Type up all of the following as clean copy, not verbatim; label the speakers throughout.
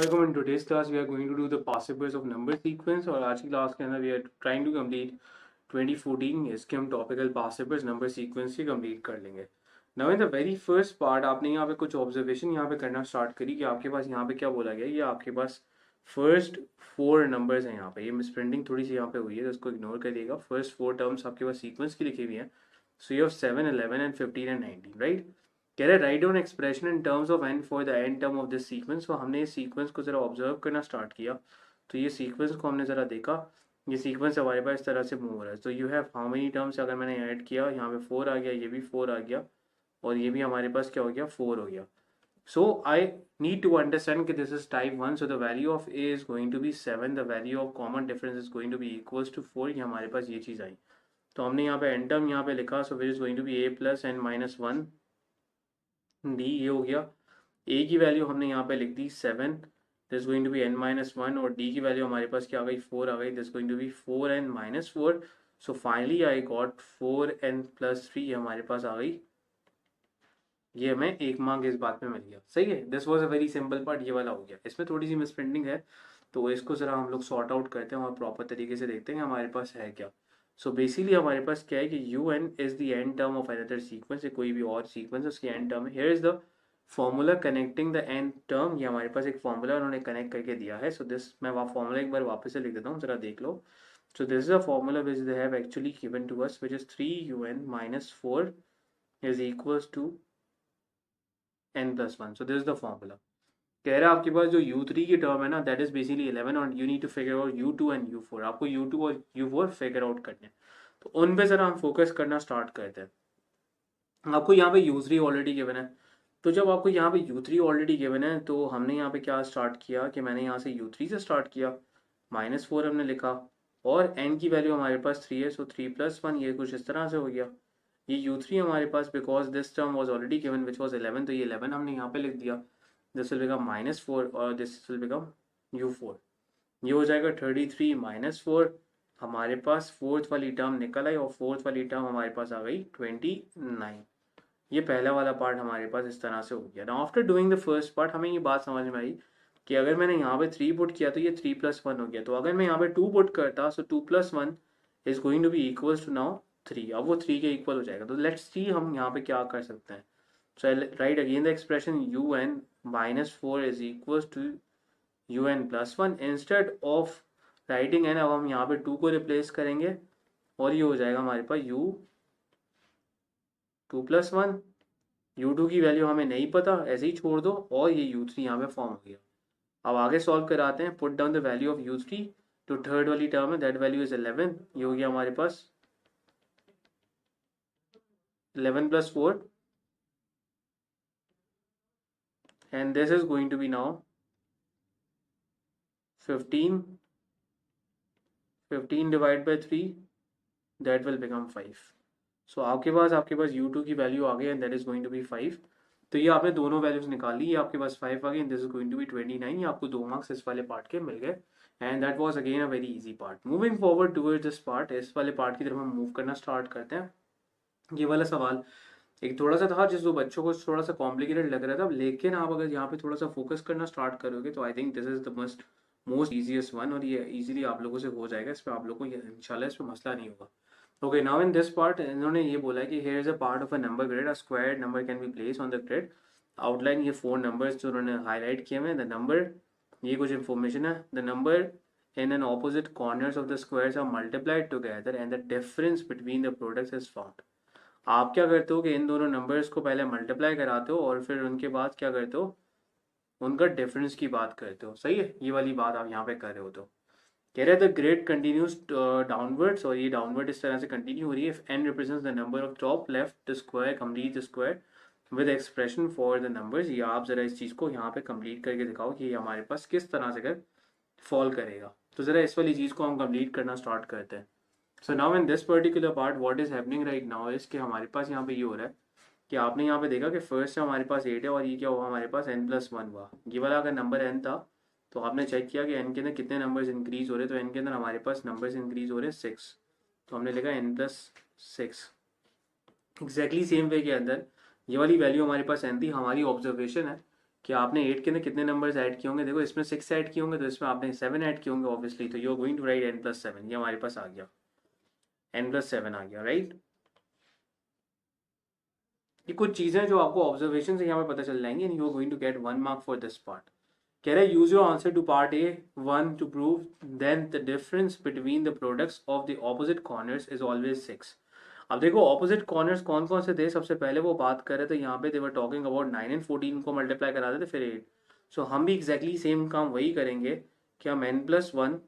Speaker 1: Assalamualaikum. In today's class we are going to do the participles of number sequence और आज की class के अंदर we are trying to complete 2014 इसके हम टॉपिकल participles number sequence की complete कर लेंगे. Now in the very first part आपने यहाँ पे कुछ observation यहाँ पे करना start करी कि आपके पास यहाँ पे क्या बोला गया, ये आपके पास first four numbers हैं यहाँ पे, ये misprinting थोड़ी सी यहाँ पे हुई है तो इसको ignore करिएगा. First four terms आपके पास sequence की लिखी हुई हैं. So you have 7, 11 and 15 and 19, right? कह रहे write down expression in terms of n for the N term of this sequence. तो हमने इस सीक्वेंस को ज़रा ऑब्जर्व करना स्टार्ट किया तो ये सीक्वेंस को हमने ज़रा देखा, ये सीक्वेंस हमारे पास इस तरह से मूव हो रहा है. तो you have how many terms, अगर मैंने ऐड किया यहाँ पे 4 आ गया, ये भी 4 आ गया और ये भी हमारे पास क्या हो गया 4 हो गया. So I need to understand कि this is type 1. So the value of A is going to be 7, the value of common difference is going to be equals to 4. ये हमारे पास ये चीज़ आई. तो हमने यहाँ पे एन टर्म यहाँ पे लिखा, so which is going to be a plus n minus 1 d. ये हो गया. ए की वैल्यू हमने यहाँ पे लिख दी 7, this going to be n minus 1 और डी की वैल्यू हमारे पास क्या आ गई 4 आ गई, this going to be 4n minus 4. So finally I got 4n plus 3. ये हमारे पास आ गई, ये हमें एक मार्क इस बात में मिल गया. सही है. This was a very simple part, ये वाला हो गया. इसमें थोड़ी सी मिसप्रिंटिंग है तो इसको ज़रा हम लोग सॉर्ट आउट करते हैं और प्रॉपर तरीके से देखते हैं हमारे पास है क्या. सो बेसिकली हमारे पास क्या है कि U n is the nth term of another sequence. या कोई भी और सीक्वेंस उसकी एंड टर्म है. Here is the formula connecting the nth term. ये हमारे पास एक फॉर्मूला उन्होंने कनेक्ट करके दिया है. सो दिस मैं फॉर्मूला एक बार वापस से लिख देता हूँ, जरा देख लो. So this is a formula which they have actually given to us, which is 3un minus 4 is equals to n plus 1. So this is the formula. कह रहा है आपके पास जो u3 की टर्म है ना, दैट इज बेसिकली 11 और you need to figure out u2 and u4. आपको u2 और u4 फिगर आउट करने हैं तो उन पे जरा हम फोकस करना स्टार्ट करते हैं. आपको यहाँ पे u3 ऑलरेडी गिवन है. तो जब आपको यहाँ पे u3 ऑलरेडी गिवन है तो हमने यहाँ पे क्या स्टार्ट किया कि मैंने यहाँ से u3 से स्टार्ट किया, माइनस 4 हमने लिखा और n की वैल्यू हमारे पास 3 है. सो 3 प्लस 1 ये कुछ इस तरह से हो गया. ये u3 हमारे पास because this term was already given which was 11, तो ये 11 हमने यहाँ पे लिख दिया. दिस विल बिकम माइनस 4 और दिस विल बिकम u4. ये हो जाएगा 33 माइनस 4. हमारे पास फोर्थ वाली टर्म निकल आई और फोर्थ वाली टर्म हमारे पास आ गई 29. ये पहला वाला पार्ट हमारे पास इस तरह से हो गया. Now after doing the first part हमें ये बात समझ में आई कि अगर मैंने यहाँ पे 3 पुट किया तो ये 3 प्लस 1 हो गया. तो अगर मैं यहाँ पे 2 पुट करता so 2 plus 1 is going to be equals to now 3. अब वो 3 के इक्वल हो जाएगा. तो लेट्स सी हम यहाँ पे क्या कर सकते हैं. So write again the expression un minus 4 is equals to un plus 1. Instead of writing n अब हम यहाँ पे 2 को रिप्लेस करेंगे और ये हो जाएगा हमारे पास u2 प्लस 1. u2 की वैल्यू हमें नहीं पता, ऐसे ही छोड़ दो और ये u3 यहाँ पे फॉर्म हो गया. अब आगे सॉल्व कराते हैं. Put down the value of u3. जो थर्ड वाली टर्म है दैट वैल्यू इज 11. ये हो गया हमारे पास 11 plus 4 and this is going to be now 15. 15 divide by 3 that will become 5. So आपके पास u2 की वैल्यू आ गई and that is going to be 5. तो ये आपने दोनों वैल्यूज निकाल ली, ये आपके पास 5 आ गई and this is going to be 29. ये आपको 2 मार्क्स इस वाले पार्ट के मिल गए and that was again a very easy part. Moving forward towards this part, इस वाले पार्ट की तरफ हम मूव करना स्टार्ट करते हैं. ये वाला सवाल एक थोड़ा सा था जिसको बच्चों को थोड़ा सा कॉम्प्लिकेटेड लग रहा था, लेकिन आप अगर यहाँ पे थोड़ा सा फोकस करना स्टार्ट करोगे तो I think this is the most easiest one और ये इजीली आप लोगों से हो जाएगा. इस पर आप लोगों को इंशाल्लाह इस पर मसला नहीं होगा. Okay, now in this part इन्होंने ये बोला है कि here is a part of a number grid, a squared number can be place on the grid. Outline ये 4 नंबर्स जो उन्होंने हाईलाइट किए हुए हैं. द नंबर, ये कुछ इंफॉर्मेशन है. The number in an opposite corners of the squares are multiplied together and the difference between the products is found. आप क्या करते हो कि इन दोनों नंबर्स को पहले मल्टीप्लाई कराते हो और फिर उनके बाद क्या करते हो, उनका डिफरेंस की बात करते हो. सही है, ये वाली बात आप यहाँ पे कर रहे हो. तो कह रहे द ग्रेड कंटिन्यूज डाउनवर्ड्स और ये डाउनवर्ड इस तरह से कंटिन्यू हो रही है. If n represents the number of top left the square complete the square with expression for the numbers. ये आप जरा इस चीज़ को यहाँ पे कंप्लीट करके दिखाओ कि ये हमारे पास किस तरह से कर फॉल करेगा. तो ज़रा इस वाली चीज़ को हम कंप्लीट करना स्टार्ट करते हैं. So now in this particular part what is happening right now is कि हमारे पास यहाँ पे ये हो रहा है कि आपने यहाँ पे देखा कि फर्स्ट हमारे पास 8 है और ये क्या हुआ हमारे पास n प्लस 1 हुआ. ये वाला अगर नंबर n था तो आपने चेक किया कि n के अंदर कितने नंबर्स इंक्रीज हो रहे हैं. तो n के अंदर हमारे पास नंबर्स इंक्रीज हो रहे हैं 6. तो हमने लिखा n plus 6. Exactly same way के अंदर ये वाली वैल्यू हमारे पास n थी. हमारी ऑब्जर्वेशन है कि आपने 8 के अंदर कितने नंबर्स ऐड किए होंगे। देखो इसमें 6 ऐड किए होंगे तो इसमें आपने 7 ऐड किए होंगे ऑब्वियसली, तो you are going to write n+7। ये हमारे पास आ गया, n+7 आ गया, राइट। ये कुछ चीज़ें जो आपको ऑब्जर्वेशन से यहाँ पे पता चल जाएंगी, and you are going to get 1 mark for this part. कह रहा है use your answer to part A1 to prove then the difference between the products of the opposite corners is always 6। अब देखो ऑपोजिट कॉर्नर्स कौन कौन से थे, सबसे पहले वो बात कर रहे थे यहाँ पे, दे वर टॉकिंग अबाउट 9 एंड 14 को मल्टीप्लाई करा देते फिर 8। सो हम भी एग्जैक्टली सेम काम वही करेंगे कि हम n+1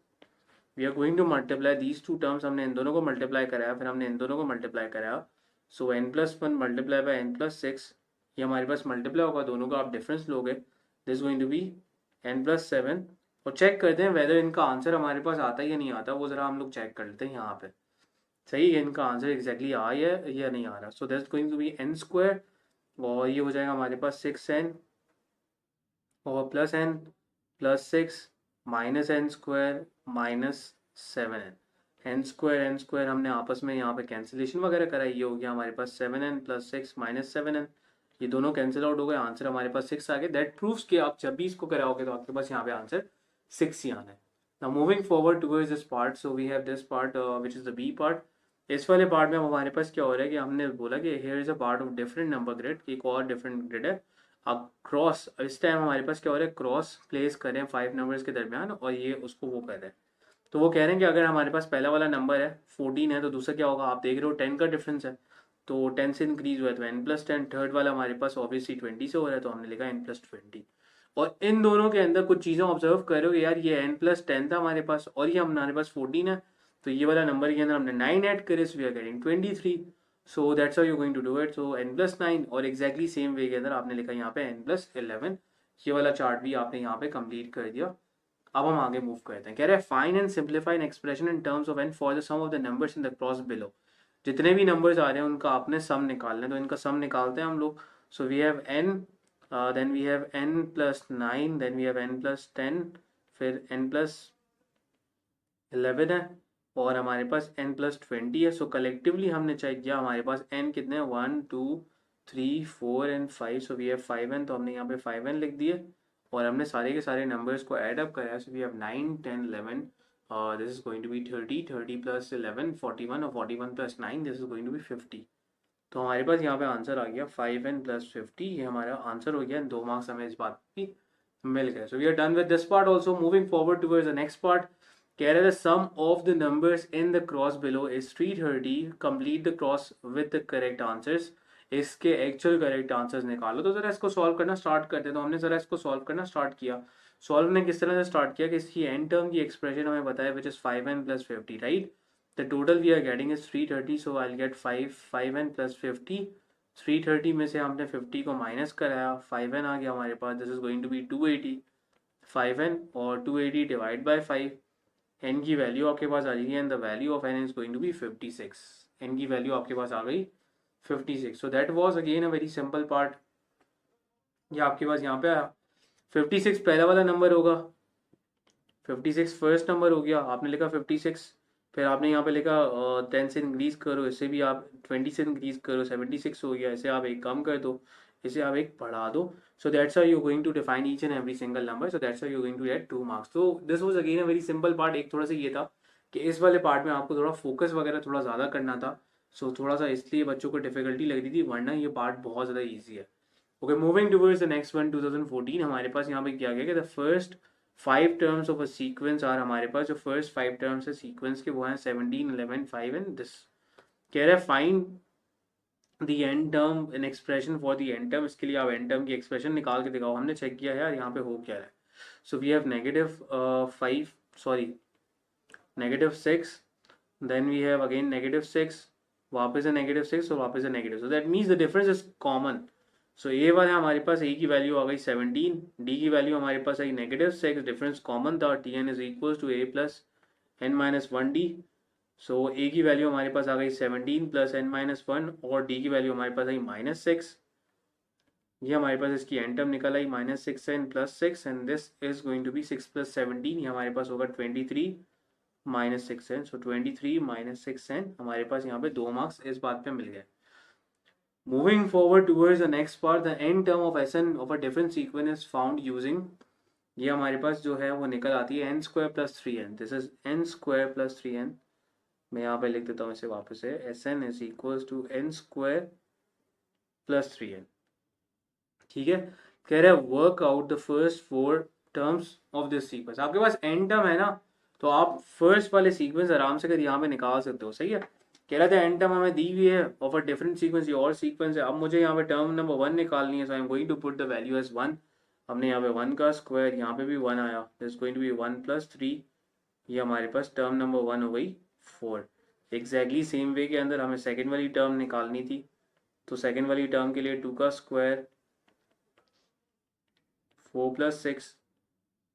Speaker 1: we are going to multiply these two terms, हमने इन दोनों को मल्टीप्लाई कराया, फिर हमने इन दोनों को मल्टीप्लाई कराया। सो n+1 मल्टीप्लाई बाय n+6, ये हमारे पास मल्टीप्लाई होगा, दोनों का आप डिफरेंस लोगे, this going to B n+7। और चेक करते हैं वेदर इनका आंसर हमारे पास आता है या नहीं आता, वो ज़रा हम लोग चेक कर लेते हैं यहाँ पे। सही है, इनका आंसर एग्जैक्टली आया है या नहीं आ रहा। So that's going to be n², और ये हो जाएगा हमारे पास 6n और +n+6 -n² -7n, n² हमने आपस में यहाँ पे कैंसिलेशन वगैरह कराई, ये हो गया हमारे पास 7n+6 -7n, ये दोनों कैंसिल आउट हो गए, आंसर हमारे पास 6 आ गया। दैट प्रूव्स कि आप जब भी इसको कराओगे तो आपके पास यहाँ पे आंसर 6 ही आना है। Now moving forward towards this part, so we have this part which is the B part. इस वाले पार्ट में हमारे पास क्या हो रहा है कि हमने बोला कि here is a part of different number grid, एक और डिफरेंट ग्रिड है। अब क्रॉस, इस टाइम हमारे पास क्या हो रहा है, क्रॉस प्लेस करें 5 नंबर्स के दरमियान, और ये उसको वो कर रहे हैं। तो वो कह रहे हैं कि अगर हमारे पास पहला वाला नंबर है 14 है, तो दूसरा क्या होगा, आप देख रहे हो 10 का डिफरेंस है, तो 10 से इंक्रीज हुआ है तो n+10। थर्ड वाला हमारे पास ऑब्वियसली 20 से हो रहा है, तो हमने लिखा n+20। और इन दोनों के अंदर कुछ चीज़ें ऑब्जर्व करो यार, ये n+10 था हमारे पास और ये हमारे पास 14 है, तो ये वाला नंबर के अंदर हमने 9 ऐड करे, so we are getting 23। So that's how you going to do it. So n+9, और एग्जैक्टली सेम वे के अंदर आपने लिखा यहाँ पे n+11। ये वाला चार्ट भी आपने यहाँ पे कंप्लीट कर दिया। अब हम आगे मूव करते हैं। कह रहे हैं find and simplify an expression in terms of n for the sum of the numbers in the cross below. जितने भी नंबर्स आ रहे हैं उनका आपने सम निकालना है, तो इनका सम निकालते हैं हम लोग। So we have n, then we have n+9, then we have n+10, फिर n+11 है, और हमारे पास n+20 है। सो कलेक्टिवली हमने चेक किया, हमारे पास n कितने हैं, 1 2 3 4 and 5, so we have 5n, तो हमने यहाँ पे 5n लिख दिए, और हमने सारे के सारे नंबर्स को ऐड अप कराया। So we have 9 10 11, this is going to be 30, 30 + 11 41, और 41 + 9 this is going to be 50। तो हमारे पास यहाँ पे आंसर आ गया 5n + 50, ये हमारा आंसर हो गया। 2 मार्क्स हमें इस बात की मिल गए। So we are done with this part also. Moving forward towards the next part, कह रहे थे sum of the numbers in the cross below is 330, complete the cross with the correct answers. इसके एक्चुअल करेक्ट आंसर्स निकालो। तो जरा इसको solve करना start करते हैं। तो हमने जरा इसको सॉल्व करना स्टार्ट किया। सॉल्व ने किस तरह से स्टार्ट किया कि इसकी एन टर्म की एक्सप्रेशन हमें बताया which is 5n + 50, right. The total we are getting is 330, so I get 5n + 50। 330 में से हमने 50 को माइनस कराया, 5n आ गया हमारे पास, this is going to be 280। 5n और 280 डिवाइड बाय 5, n की वैल्यू आपके पास आ जाएगी, and the value of n is going to be 56। n की वैल्यू आपके पास आ गई 56। So that was again a very simple part. ये आपके पास यहाँ पे आया, 56 पहला वाला नंबर होगा, 56 फर्स्ट नंबर हो गया, आपने लिखा 56। फिर आपने यहाँ पे लिखा 10 से इंक्रीज करो, इससे भी आप 20 से इंक्रीज करो, 76 हो गया, इसे आप एक कम कर दो, इसे आप एक बढ़ा दो। So that's how you going to define each and every single number, so that's how you going to get 2 marks. तो this was again a very simple part. एक थोड़ा सा ये था कि इस वाले पार्ट में आपको थोड़ा फोकस वगैरह थोड़ा ज़्यादा करना था, सो थोड़ा सा इसलिए बच्चों को डिफिकल्टी लग रही थी, वरना ये पार्ट बहुत ज़्यादा ईजी है। Okay, moving towards the next one, 2014, हमारे पास यहाँ पे क्या गया कि the first 5 terms of a sequence are, हमारे पास जो फर्स्ट 5 टर्म्स है सीक्वेंस के वो हैं 17 11 5 एंड दिस। कह रहा है find the N term in expression for the N term. इसके लिए आप एन टर्म की एक्सप्रेशन निकाल के दिखाओ। हमने चेक किया यार यहाँ पे हो क्या रहा है। So we have -5, sorry -6, then we have again -6, वापस है -6 और वापस है negative, so that means the difference is common. So A one है हमारे पास, ए की वैल्यू आ गई 17, डी की वैल्यू हमारे पास आई -6, डिफरेंस कॉमन था, T n is equal to A plus n-1d। So A की वैल्यू हमारे पास आ गई 17 + n-1, और डी की वैल्यू हमारे पास आई -6। ये हमारे पास इसकी एन टर्म निकल आई -6n + 6, and this is going to be 6 + 17, ये हमारे पास होगा 23 -6n। सो 23 - 6n, हमारे पास यहाँ पे 2 मार्क्स इस बात पे मिल गए। Moving forward towards the next part, the n term of Sn of a different sequence is found using, ये हमारे पास जो है वो निकल आती है n square plus 3n. This is n square plus 3n. मैं यहाँ पे लिख देता हूँ इसे वापस से, Sn is equal to n square plus 3n. ठीक है, कह रहा है work out the first 4 terms of this sequence. आपके पास n टर्म है ना, तो आप फर्स्ट वाले सीक्वेंस आराम से कर यहाँ पे निकाल सकते हो. सही है, कह रहा था n टर्म हमें दी हुई है ऑफ अ डिफरेंट सीक्वेंस, ये और सीक्वेंस है. अब मुझे यहाँ पे टर्म नंबर 1 निकालनी है, so I am going to put the value as 1. हमने यहाँ पे 1 का स्क्वायर, यहाँ पे भी 1 आया, this going to be 1 plus 3. ये हमारे पास टर्म नंबर 1 हो गई 4. एग्जैक्टली सेम वे के अंदर हमें सेकेंड वाली टर्म निकालनी थी, तो सेकेंड वाली टर्म के लिए 2 का स्क्वायर, 4 प्लस 6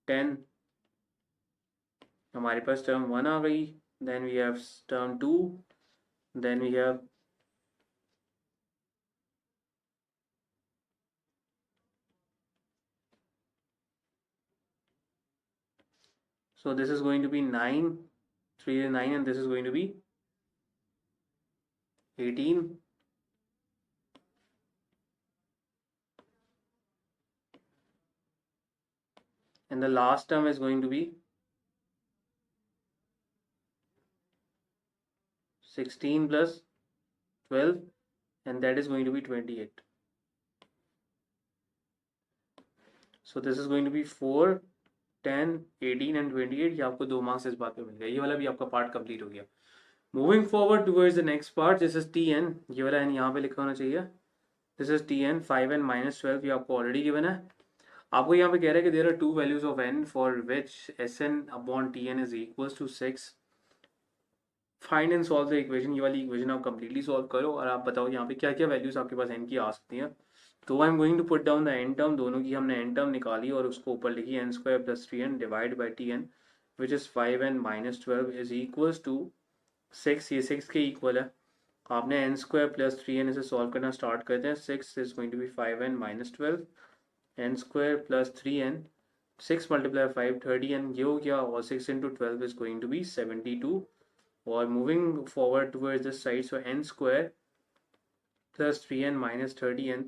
Speaker 1: 10. हमारे पास टर्म 1 आ गई. Then we have term 2, then we have so this is going to be 9, 3 is 9, and this is going to be 18. And the last term is going to be 16 plus 12, and that is going to be 28. So this is going to be 4, 10, 18 and 28. ये आपको 2 marks इस बात पे मिल गया. ये वाला भी आपका पार्ट कंप्लीट हो गया. Moving forward towards the next part, this is Tn. ये वाला n यहाँ पे लिखा होना चाहिए. This is Tn 5n minus 12. ये आपको ऑलरेडी गिवन है. आपको यहाँ पे कह रहा है कि there are 2 values of n for which Sn upon Tn is equals to 6. Find and solve the equation. ये वाली इक्वेशन आप कंप्लीटली सॉल्व करो और आप बताओ यहाँ पे क्या क्या वैल्यूज आपके पास n की आ सकती हैं. तो I am going to put down the n term. दोनों की हमने n टर्म निकाली और उसको ऊपर लिखी n square plus 3n divide by Tn which is 5n minus 12 is equals to 6. ये 6 के इक्वल है. आपने n स्क्वायर प्लस 3n इसे सॉल्व करना स्टार्ट करते हैं. 6 is going to be 5n minus 12, n square plus 3n, 6 multiply 5 30n, ये हो गया, और 6 into 12 is going to be 72. और moving forward towards this side, so n square plus 3n minus 30n,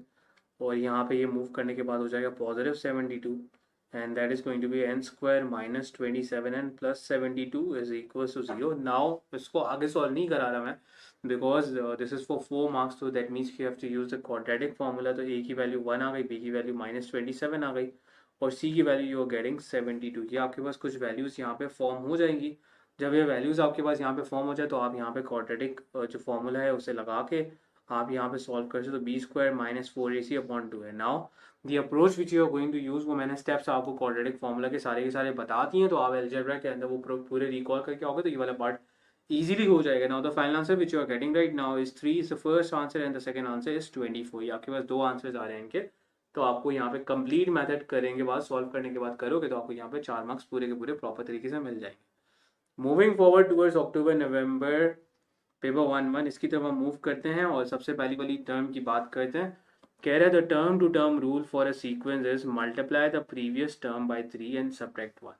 Speaker 1: और यहाँ पे ये मूव करने के बाद हो जाएगा positive 72, and that is going to be n square minus 27n plus 72 is equal to 0. Now इसको आगे सॉल्व नहीं करा रहा मैं, because this is for 4 marks, तो that means you have to use the quadratic formula. तो a की वैल्यू 1 आ गई, b की वैल्यू माइनस 27 आ गई, और c की वैल्यू यू आर गेटिंग 72. ये आपके पास कुछ वैल्यूज यहाँ पे फॉर्म हो जाएंगी. जब ये वैल्यूज आपके पास यहाँ पे फॉर्म हो जाए, तो आप यहाँ पे क्वाड्रेटिक जो फॉर्मूला है उसे लगा के आप यहाँ पे सॉल्व कर सकते हो. B square minus 4ac upon 2 है. Now the approach which you are going to use, वो मैंने स्टेप्स आपको क्वाड्रेटिक फॉर्मूला के सारे बता दिए हैं, तो आप अलजेब्रा के अंदर वो पूरे रिकॉल करके आओगे तो ये वाला पार्ट easily हो जाएगा. Now the final answer which you are getting right now is 3 is the first answer and the second answer is 24. ये आपके पास 2 आंसर्स आ रहे हैं इनके. तो आपको यहाँ पे कंप्लीट मेथड करेंगे बाद, सॉल्व करने के बाद करोगे तो आपको यहाँ पे 4 मार्क्स पूरे के पूरे प्रॉपर तरीके से मिल जाएंगे. मूविंग फॉरवर्ड टूवर्ड्स अक्टूबर नवंबर पेपर 1 इसकी तरफ हम मूव करते हैं और सबसे पहली वाली टर्म की बात करते हैं. कह रहा है the term to term rule for a sequence is multiply the previous term by 3 and subtract 1.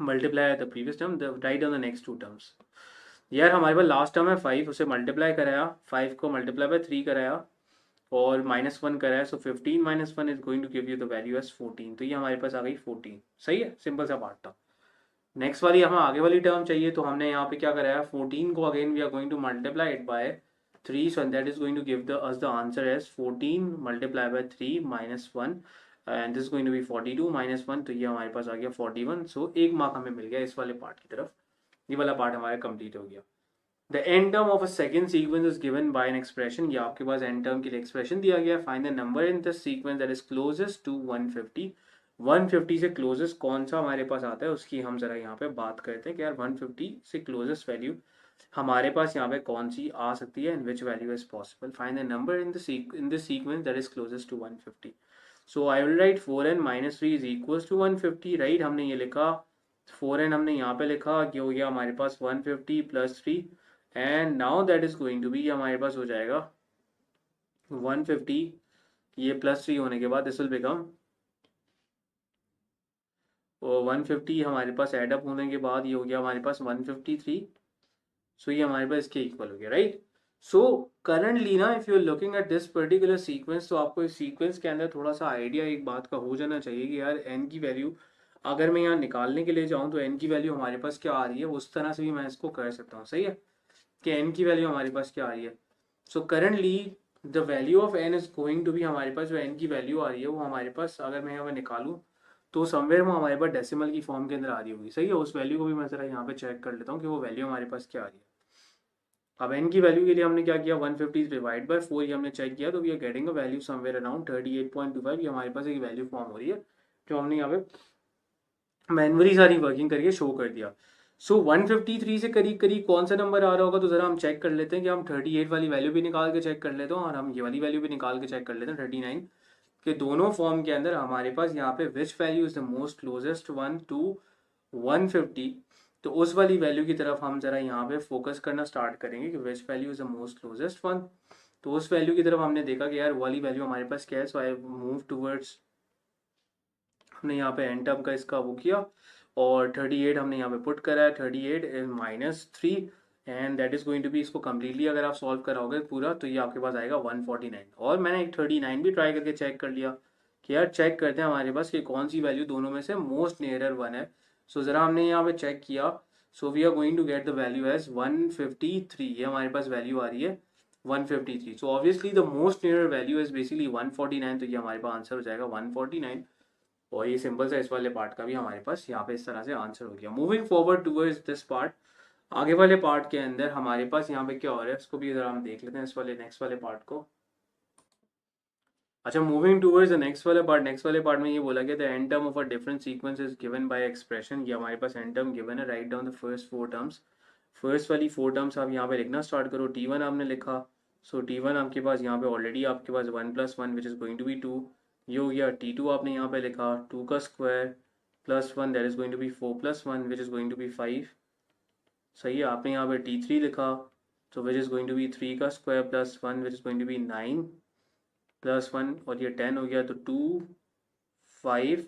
Speaker 1: Multiply the previous term, right on the next 2 terms. यार हमारे पास लास्ट टर्म है 5, उसे मल्टीप्लाई कराया, 5 को मल्टीप्लाई बाय 3 कराया और -1 कराया, so 15 minus 1 is going to give you the value as 14. तो ये हमारे पास आ गई 14. सही है, सिंपल सा पार्ट था. नेक्स्ट वाली हमें आगे वाली टर्म चाहिए, तो हमने यहाँ पे क्या कराया, 14 को again we are going to multiply it by 3, so that is going to give us the answer as 14 multiply by 3 minus 1, and this going to be 42 minus 1, तो ये हमारे पास आ गया 41. सो 1 मार्क हमें मिल गया इस वाले पार्ट की तरफ. ये वाला पार्ट हमारा कंप्लीट हो गया. The N term of a second sequence is given by an expression. ये आपके पास एन टर्म के लिए एक्सप्रेशन दिया गया. Find the number in the sequence that is closest to 150. 150 से क्लोजेस्ट कौन सा हमारे पास आता है उसकी हम जरा यहाँ पे बात करते हैं कि यार 150 से क्लोजेस्ट वैल्यू हमारे पास यहाँ पे कौन सी आ सकती है, and which value is possible. Find the number in this sequence that is closest to 150. So I will write 4n minus 3 is equals to 150. Right, हमने ये लिखा 4n, हमने यहाँ पे लिखा कि हो गया हमारे पास 150 plus 3, and now that is going to be हमारे पास हो जाएगा 150. ये प्लस 3 होने के बाद दिस विल बिकम, और 150 हमारे पास एड अप होने के बाद ये हो गया हमारे पास 153. सो ये हमारे पास इसके इक्वल हो गया. राइट, सो करंटली ना if you are looking at this particular sequence, तो आपको इस सीक्वेंस के अंदर थोड़ा सा आइडिया एक बात का हो जाना चाहिए कि यार एन की वैल्यू अगर मैं यहाँ निकालने के लिए जाऊँ तो एन की वैल्यू हमारे पास क्या आ रही है, उस तरह से भी मैं इसको कर सकता हूँ। सही है कि एन की वैल्यू हमारे पास क्या आ रही है। So currently the value of n is going to be, हमारे पास जो एन की वैल्यू आ रही है वो हमारे पास अगर मैं यहाँ निकालूँ तो समवेयर वो हमारे पास डेसिमल की फॉर्म के अंदर आ रही होगी। सही है, उस वैल्यू को भी मैं जरा यहाँ पे चेक कर लेता हूँ कि वो वैल्यू हमारे पास क्या आ रही है। अब n की वैल्यू के लिए हमने क्या किया, 150 डिवाइड बाय 4 ये हमने चेक किया, तो we are getting a value somewhere around 38.25। ये हमारे पास एक वैल्यू फॉर्म हो रही है जो हमने यहाँ पे मैनुअली सारी वर्किंग करके शो कर दिया। सो 153 से करीब करीब कौन सा नंबर आ रहा होगा, तो जरा हम चेक कर लेते हैं कि हम 38 वाली वैल्यू भी निकाल के चेक कर लेते हैं और हम ये वाली वैल्यू भी निकाल के चेक कर लेते हैं 39 के दोनों फॉर्म के अंदर हमारे पास यहाँ पे विच value is the most closest one two 150। तो उस वाली वैल्यू की तरफ हम जरा यहाँ पे फोकस करना स्टार्ट करेंगे कि विच value is the most closest one. तो उस वैल्यू की तरफ हमने देखा कि यार वाली वैल्यू हमारे पास क्या है, सो आई मूव टूवर्ड्स, हमने यहाँ पे एन टर्म का इसका वो किया और 38 हमने यहाँ पे पुट करा है, 38 is -3 and that is going to be, इसको कम्प्लीटली अगर आप सॉल्व कराओगे पूरा तो ये आपके पास आएगा 149। और मैंने एक 39 भी ट्राई करके चेक कर लिया कि यार चेक करते हैं हमारे पास कि कौन सी वैल्यू दोनों में से मोस्ट नियरर वन है। सो ज़रा हमने यहाँ पे चेक किया, so we are going to get the value as 153। ये हमारे पास वैल्यू आ रही है 153। So obviously the most nearer value is basically 149, तो ये हमारे पास आंसर हो जाएगा 149। और ये सिंपल सा इस वाले पार्ट का भी हमारे पास यहाँ पे इस तरह से आंसर हो गया। Moving forward towards this part, आगे वाले पार्ट के अंदर हमारे पास यहाँ पे क्या हो रहा है इसको भी जरा हम देख लेते हैं, इस वाले नेक्स्ट वाले पार्ट को। अच्छा, मूविंग टूवर्ड्स द नेक्स्ट वाले पार्ट, नेक्स्ट वाले पार्ट में ये बोला गया था n term of a different sequence is given by expression. ये हमारे पास एन टर्म गिवन है, write down the first 4 terms. First वाली 4 टर्म्स आप यहाँ पे लिखना स्टार्ट करो। T1 आपने लिखा, सो T1 आपके पास यहाँ पे ऑलरेडी आपके पास 1 + 1 which is going to be 2। ये हो गया। T2 आपने यहाँ पे लिखा 2 का square plus 1 that is going to be 4 + 1 which is going to be 5। सही है, आपने यहाँ पे T3 लिखा, तो which is going to be 3 का square plus 1 which is going to be 9 + 1 और ये 10 हो गया, तो 2 5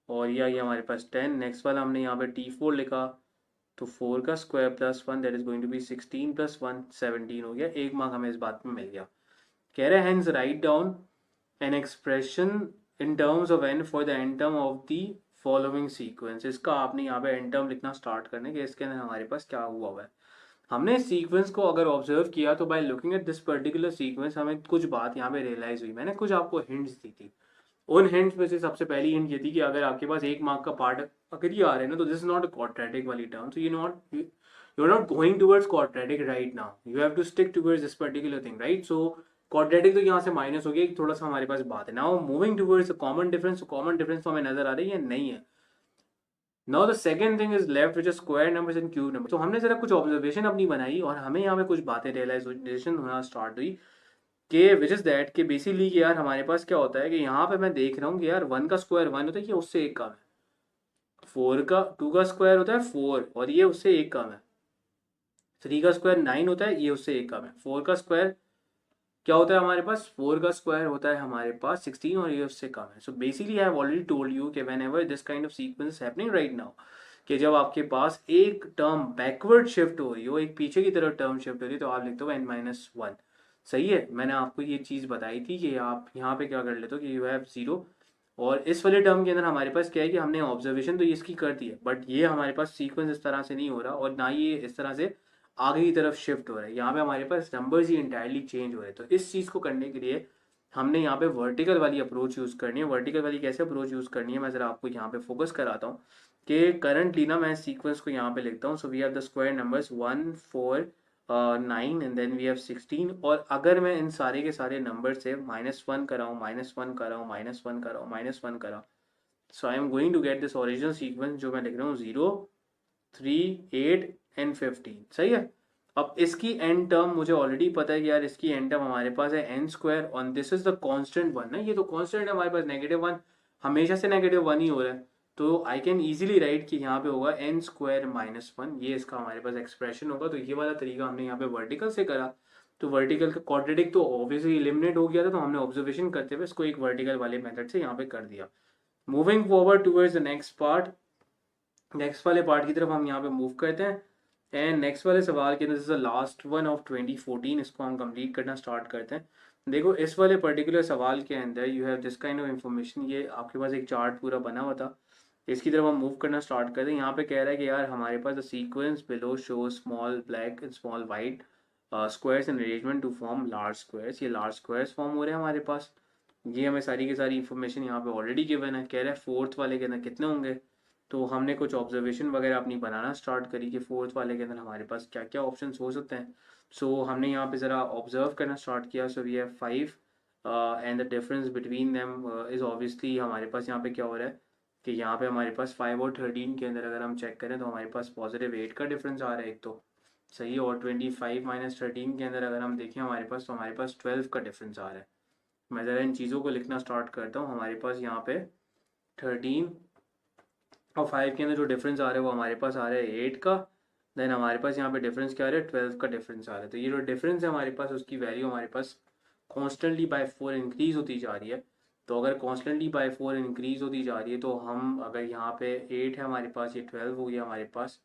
Speaker 1: और ये हमारे पास 10। नेक्स्ट वाला हमने यहाँ पे T4 लिखा, तो 4 का square plus 1 that is going to be 16 + 1 17 हो गया। एक मार्क हमें इस बात में मिल गया। कह रहे हैं hence write down an expression in terms of n for the N term of the following sequence. इसका आपने यहाँ पे एन टर्म लिखना स्टार्ट करने के, इसके अंदर हमारे पास क्या हुआ है। हमने इस सीक्वेंस को अगर ऑब्जर्व किया तो by looking at this particular sequence हमें कुछ बात यहाँ पे रियलाइज हुई। मैंने कुछ आपको हिंट्स दी थी, उन हिंट्स में से सबसे पहली हिंट ये थी कि अगर आपके पास 1 मार्क का पार्ट अगर ये आ रहा है ना, तो this is not a quadratic वाली term, so you're not going towards quadratic right now, you have to stick towards this particular thing, right? So quadratic तो यहाँ से माइनस हो गया, थोड़ा सा हमारे पास बात है। Now moving towards common difference, common difference तो हमें नजर आ रही है नहीं है। Now the second thing is left which is square numbers and cube number. तो हमने जरा कुछ ऑब्जर्वेशन अपनी बनाई और हमें यहाँ पे कुछ बातें रियलाइजेशन होना स्टार्ट हुई कि विच इज दैट कि बेसिकली यार हमारे पास क्या होता है कि यहाँ पे मैं देख रहा हूँ कि यार 1 का स्क्वायर 1 होता है, ये उससे एक कम है। 2 का स्क्वायर होता है 4 और ये उससे एक कम है। 3 का स्क्वायर 9 होता है, ये उससे एक कम है। 4 का स्क्वायर क्या होता है हमारे पास, 4 का स्क्वायर होता है हमारे पास 16 और ये उससे कम है। So basically I have already told you कि whenever this kind of sequence happening right now, कि जब आपके पास एक टर्म बैकवर्ड शिफ्ट हो रही हो, एक पीछे की तरफ टर्म शिफ्ट हो रही है, तो आप लिखते हो n-1। सही है, मैंने आपको ये चीज़ बताई थी कि आप यहाँ पे क्या कर लेते हो कि यू हैव 0। और इस वाले टर्म के अंदर हमारे पास क्या है कि हमने ऑब्जर्वेशन तो इसकी कर दी है, बट ये हमारे पास सीक्वेंस इस तरह से नहीं हो रहा और ना ये इस तरह से आगे की तरफ शिफ्ट हो रहा है। यहाँ पे हमारे पास नंबर्स ही इंटायरली चेंज हो रहे हैं। तो इस चीज़ को करने के लिए हमने यहाँ पे वर्टिकल वाली अप्रोच यूज़ करनी है। वर्टिकल वाली कैसे अप्रोच यूज़ करनी है, मैं ज़रा आपको यहाँ पे फोकस कराता हूँ कि करंटली ना मैं सीक्वेंस को यहाँ पे लिखता हूँ। So we have the square numbers 1 4 9 and then we have 16। और अगर मैं इन सारे के सारे नंबर से -1 कराऊँ, -1 कराऊँ, -1 कराऊँ, -1 कराऊँ, so I am going to get this original sequence जो मैं लिख रहा हूँ 0 3 8 एंड 15। सही है। अब इसकी एन टर्म मुझे ऑलरेडी पता है कि यार इसकी एन टर्म हमारे पास है n स्क्वायर और दिस इज द कांस्टेंट 1 ना, ये तो कांस्टेंट है हमारे पास -1, हमेशा से -1 ही हो रहा है। तो आई कैन इजीली राइट कि यहाँ पे होगा n स्क्वायर -1, ये इसका हमारे पास एक्सप्रेशन होगा। तो ये वाला तरीका हमने यहाँ पे वर्टिकल से करा, तो वर्टिकल का क्वाड्रेटिक तो ऑब्वियसली एलिमिनेट हो गया था, तो हमने ऑब्जर्वेशन करते हुए इसको एक वर्टिकल वाले मेथड से यहाँ पे कर दिया। Moving forward towards the next part, next वाले पार्ट की तरफ हम यहाँ पे मूव करते हैं। एंड नेक्स्ट वाले सवाल के अंदर लास्ट वन ऑफ 2014, इसको हम कंप्लीट करना स्टार्ट करते हैं। देखो इस वाले पर्टिकुलर सवाल के अंदर you have this kind of information, ये आपके पास एक चार्ट पूरा बना हुआ था, इसकी तरफ हम मूव करना स्टार्ट करते हैं। यहाँ पे कह रहा है कि यार हमारे पास the sequence below show small black and small white squares and arrangement to form large squares. ये लार्ज स्क्वायर्स फॉर्म हो रहे हैं हमारे पास, ये हमें सारी की सारी इन्फॉर्मेशन यहाँ पे ऑलरेडी गिवन है। कह रहा है फोर्थ वाले के अंदर कितने होंगे, तो हमने कुछ ऑब्जर्वेशन वगैरह अपनी बनाना स्टार्ट करी कि फोर्थ वाले के अंदर हमारे पास क्या क्या ऑप्शन हो सकते हैं। सो हमने यहाँ पे ज़रा ऑब्जर्व करना स्टार्ट किया। So we have 5 and the difference between them is obviously, हमारे पास यहाँ पे क्या हो रहा है कि यहाँ पे हमारे पास 5 और 13 के अंदर अगर हम चेक करें तो हमारे पास पॉजिटिव 8 का डिफरेंस आ रहा है एक तो, सही है। और 25 माइनस 13 के अंदर अगर हम देखें हमारे पास, तो हमारे पास 12 का डिफरेंस आ रहा है। मैं ज़रा इन चीज़ों को लिखना स्टार्ट करता हूँ। हमारे पास यहाँ पे 13 और 5 के अंदर जो डिफरेंस आ रहा है वो हमारे पास आ रहा है 8 का। देन हमारे पास यहाँ पे डिफरेंस क्या आ रहा है, 12 का डिफरेंस आ रहा है। तो ये जो डिफरेंस है हमारे पास, उसकी वैल्यू हमारे पास कॉन्स्टेंटली बाय 4 इंक्रीज होती जा रही है। तो अगर कॉन्स्टेंटली बाय 4 इंक्रीज होती जा रही है, तो हम अगर यहाँ पे 8 है हमारे पास, ये 12 हो गया हमारे पास,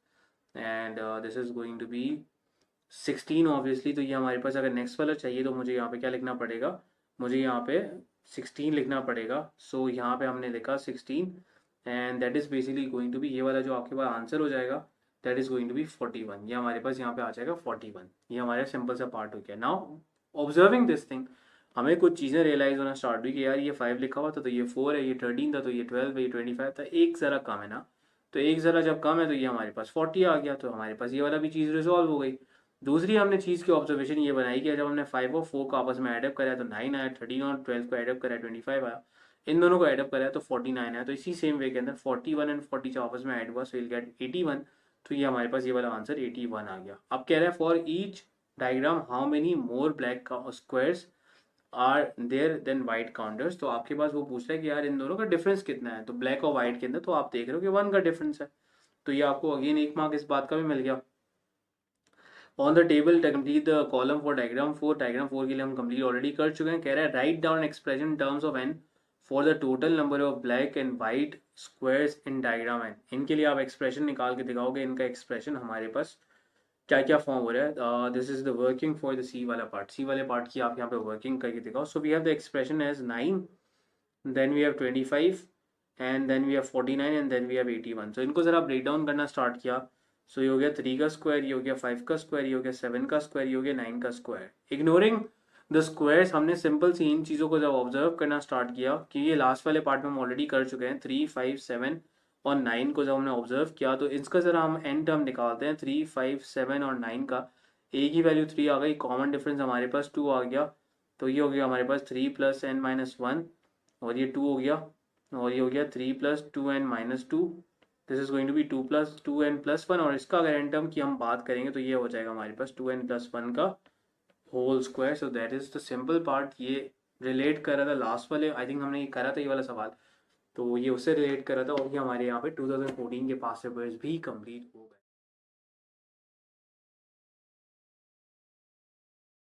Speaker 1: and this is going to be 16 obviously. तो ये हमारे पास अगर नेक्स्ट वाला चाहिए तो मुझे यहाँ पे क्या लिखना पड़ेगा, मुझे यहाँ पे 16 लिखना पड़ेगा। सो यहाँ पे हमने लिखा 16 and that is basically going to be, ये वाला जो आपके पास आंसर हो जाएगा that is going to be 41। ये हमारे पास यहाँ पे आ जाएगा 41। ये हमारा सिंपल सा पार्ट हो गया। नाउ ऑब्जर्विंग दिस थिंग, हमें कुछ चीज़ें रियलाइज होना स्टार्ट हुई कि यार ये 5 लिखा हुआ था तो ये 4 है, ये 13 था तो ये 12 है, ये 25 था, एक ज़रा कम है ना। तो एक ज़रा जब कम है तो ये हमारे पास 40 आ गया, तो हमारे पास ये वाला भी चीज़ रिजॉल्व हो गई। दूसरी हमने चीज़ की ऑब्जर्वेशन ये बनाई कि जब हमने 5 और 4 को आपस में एडअप करा तो 9 आया, 13 और 12 को एडअप करा 25 आया, इन दोनों को एडअप करा तो 49 आया। तो इसी सेम वे के अंदर 41 एंड 40 जो आपस में ऐड हुआ, सो विल गेट 81। तो ये हमारे पास ये वाला आंसर 81 आ गया। अब कह रहा है for each diagram how many more black squares are there than white counters. तो आपके पास वो पूछ रहा है कि यार इन दोनों का डिफरेंस कितना है, तो ब्लैक और वाइट के अंदर तो आप देख रहे हो कि 1 का डिफरेंस है। तो ये आपको अगेन 1 मार्क इस बात का भी मिल गया। On the table complete the column for diagram 4। Diagram 4 के लिए हम कंप्लीट ऑलरेडी कर चुके हैं। कह रहा है write down expression in terms of n for the total number of black and white squares in diagram n. इनके लिए आप एक्सप्रेशन निकाल के दिखाओगे, इनका एक्सप्रेशन हमारे पास क्या क्या फॉर्म हो रहा है। This is the working for the C वाला पार्ट, सी वाले पार्ट की आप यहाँ पे वर्किंग करके दिखाओ। So we have the expression as 9, then we have 25 and then we have 49 and then we have 81। So इनको जरा ब्रेक डाउन करना स्टार्ट किया। सो ये हो गया 3 का स्क्वायर, ये हो गया 5 का स्क्वायर, ये हो गया 7 का स्क्वायर, ये हो गया 9 का स्क्वायर। इग्नोरिंग द स्क्वायर्स, हमने सिंपल सी इन चीज़ों को जब ऑब्जर्व करना स्टार्ट किया कि ये लास्ट वाले पार्ट में हम ऑलरेडी कर चुके हैं, 3, 5, 7 और 9 को जब हमने ऑब्जर्व किया तो इसका जरा हम एन टर्म निकालते हैं। 3, 5, 7 और 9 का ए की वैल्यू 3 आ गई, कॉमन डिफरेंस हमारे पास 2 आ गया। तो ये हो गया हमारे पास 3 प्लस एन माइनस 1 और ये 2 हो गया, और ये हो गया 3 plus 2n-2। This is going to be 2 plus 2n+1। और इसका अगर एन टर्म की हम बात करेंगे तो ये हो जाएगा हमारे पास 2n+1 का whole square. So that is the simple part. ये रिलेट कर रहा था लास्ट वाले, आई थिंक हमने ये करा था ये वाला सवाल, तो ये उससे रिलेट कर रहा था। और ये हमारे यहाँ पे 2014 के पास पेपर्स भी कंप्लीट हो गए।